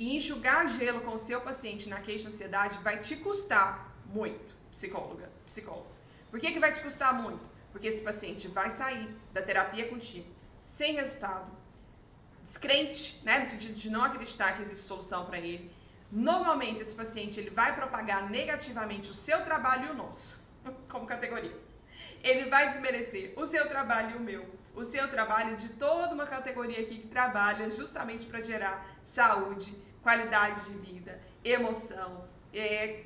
E enxugar gelo com o seu paciente na queixa de ansiedade vai te custar muito, psicólogo. Por que vai te custar muito? Porque esse paciente vai sair da terapia contigo sem resultado, descrente, né, no sentido de não acreditar que existe solução para ele. Normalmente esse paciente ele vai propagar negativamente o seu trabalho e o nosso, como categoria. Ele vai desmerecer o seu trabalho e o meu, o seu trabalho de toda uma categoria aqui que trabalha justamente para gerar saúde, qualidade de vida, emoção,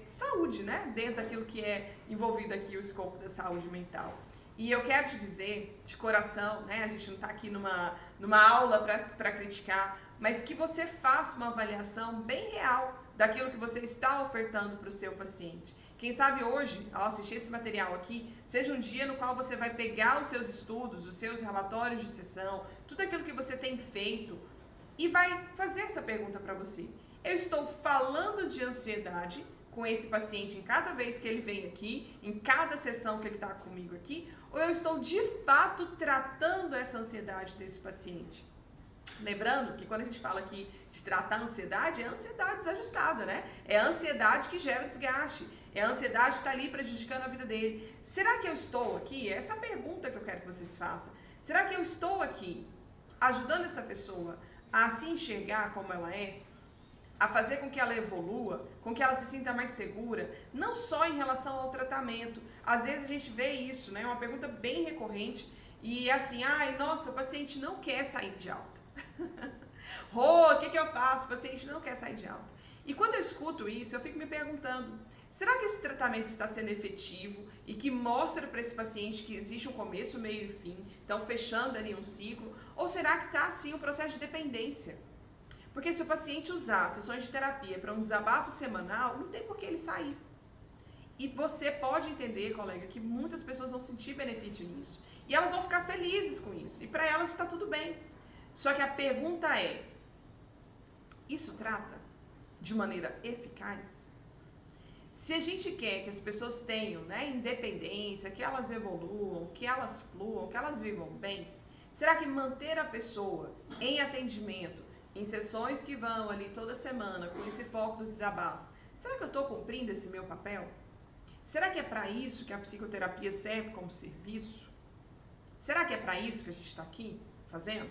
saúde, né? Dentro daquilo que é envolvido aqui o escopo da saúde mental. E eu quero te dizer, de coração, né? A gente não está aqui numa aula para criticar, mas que você faça uma avaliação bem real daquilo que você está ofertando para o seu paciente. Quem sabe hoje, ao assistir esse material aqui, seja um dia no qual você vai pegar os seus estudos, os seus relatórios de sessão, tudo aquilo que você tem feito e vai fazer essa pergunta para você. Eu estou falando de ansiedade com esse paciente em cada vez que ele vem aqui, em cada sessão que ele está comigo aqui, ou eu estou de fato tratando essa ansiedade desse paciente? Lembrando que quando a gente fala aqui de tratar a ansiedade, é a ansiedade desajustada, né? É a ansiedade que gera desgaste, é a ansiedade que está ali prejudicando a vida dele. Será que eu estou aqui? Essa é a pergunta que eu quero que vocês façam. Será que eu estou aqui ajudando essa pessoa a se enxergar como ela é? A fazer com que ela evolua, com que ela se sinta mais segura, não só em relação ao tratamento. Às vezes a gente vê isso, né? Uma pergunta bem recorrente e é assim, ai, nossa, o paciente não quer sair de alta. O que eu faço? O paciente não quer sair de alta. E quando eu escuto isso, eu fico me perguntando, será que esse tratamento está sendo efetivo e que mostra para esse paciente que existe um começo, meio e fim, então fechando ali um ciclo, ou será que está assim um processo de dependência? Porque se o paciente usar sessões de terapia para um desabafo semanal, não tem por que ele sair. E você pode entender, colega, que muitas pessoas vão sentir benefício nisso. E elas vão ficar felizes com isso. E para elas está tudo bem. Só que a pergunta é, isso trata de maneira eficaz? Se a gente quer que as pessoas tenham, né, independência, que elas evoluam, que elas fluam, que elas vivam bem, será que manter a pessoa em atendimento, em sessões que vão ali toda semana, com esse foco do desabafo, será que eu estou cumprindo esse meu papel? Será que é para isso que a psicoterapia serve como serviço? Será que é para isso que a gente está aqui fazendo?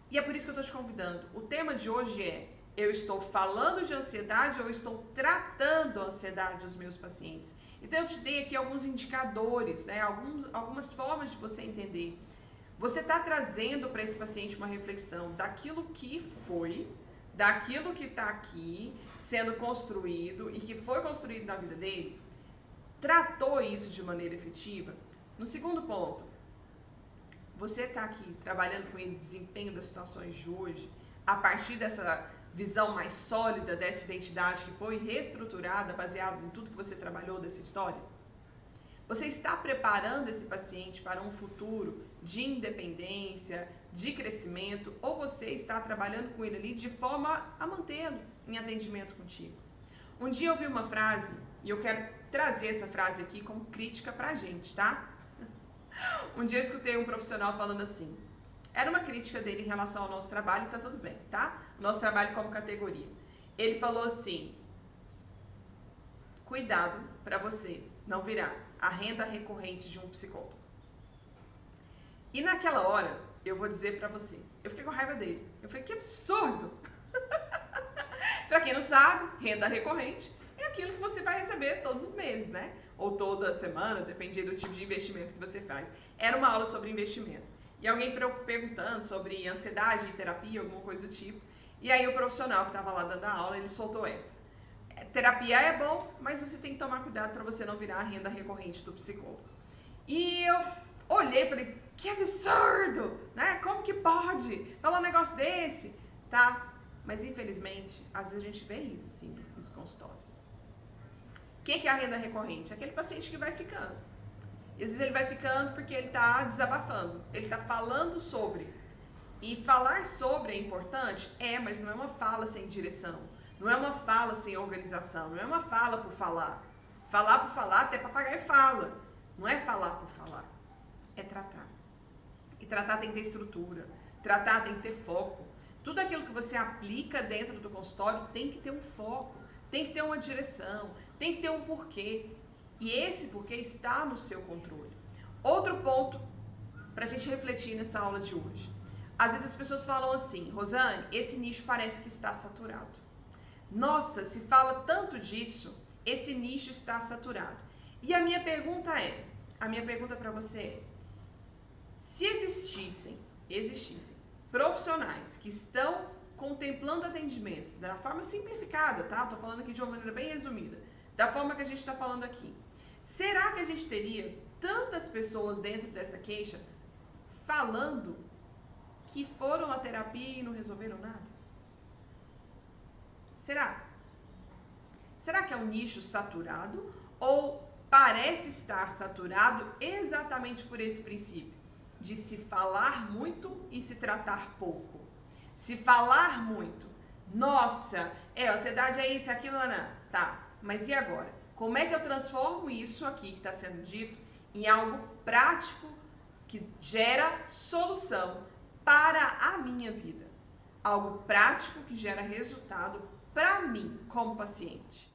E é por isso que eu estou te convidando. O tema de hoje é, eu estou falando de ansiedade ou eu estou tratando a ansiedade dos meus pacientes? Então eu te dei aqui alguns indicadores, né? Algumas formas de você entender. Você está trazendo para esse paciente uma reflexão daquilo que foi, daquilo que está aqui sendo construído e que foi construído na vida dele? Tratou isso de maneira efetiva? No segundo ponto, você está aqui trabalhando com ele, desempenho das situações de hoje, a partir dessa visão mais sólida dessa identidade que foi reestruturada, baseado em tudo que você trabalhou dessa história? Você está preparando esse paciente para um futuro de independência, de crescimento, ou você está trabalhando com ele ali de forma a mantê-lo em atendimento contigo? Um dia eu vi uma frase, e eu quero trazer essa frase aqui como crítica pra gente, tá? Um dia eu escutei um profissional falando assim, era uma crítica dele em relação ao nosso trabalho, e tá tudo bem, tá? Nosso trabalho como categoria. Ele falou assim, cuidado para você não virar a renda recorrente de um psicólogo. E naquela hora, eu vou dizer pra vocês, eu fiquei com raiva dele. Eu falei, que absurdo! Pra quem não sabe, renda recorrente é aquilo que você vai receber todos os meses, né? Ou toda semana, dependendo do tipo de investimento que você faz. Era uma aula sobre investimento. E alguém perguntando sobre ansiedade e terapia, alguma coisa do tipo. E aí o profissional que estava lá dando a aula, ele soltou essa. Terapia é bom, mas você tem que tomar cuidado para você não virar a renda recorrente do psicólogo. E eu olhei e falei, que absurdo, né? Como que pode falar um negócio desse? Tá? Mas infelizmente, às vezes a gente vê isso assim nos consultórios. O que é a renda recorrente? Aquele paciente que vai ficando. E às vezes ele vai ficando porque ele está desabafando, ele está falando sobre. E falar sobre é importante? É, mas não é uma fala sem direção. Não é uma fala sem organização, não é uma fala por falar. Falar por falar, até papagaio fala. Não é falar por falar, é tratar. E tratar tem que ter estrutura, tratar tem que ter foco, Tudo aquilo que você aplica dentro do consultório tem que ter um foco, tem que ter uma direção, tem que ter um porquê. E esse porquê está no seu controle. Outro ponto para a gente refletir nessa aula de hoje. Às vezes as pessoas falam assim: Rosane, esse nicho parece que está saturado. Nossa, se fala tanto disso, esse nicho está saturado. E a minha pergunta para você é: se existissem profissionais que estão contemplando atendimentos da forma simplificada, tá? Tô falando aqui de uma maneira bem resumida, da forma que a gente está falando aqui, será que a gente teria tantas pessoas dentro dessa queixa falando que foram à terapia e não resolveram nada? Será? Será que é um nicho saturado ou parece estar saturado exatamente por esse princípio de se falar muito e se tratar pouco? Se falar muito, nossa, a ansiedade é isso, é aquilo, não. Tá, mas e agora? Como é que eu transformo isso aqui que está sendo dito em algo prático que gera solução para a minha vida? Algo prático que gera resultado para mim como paciente.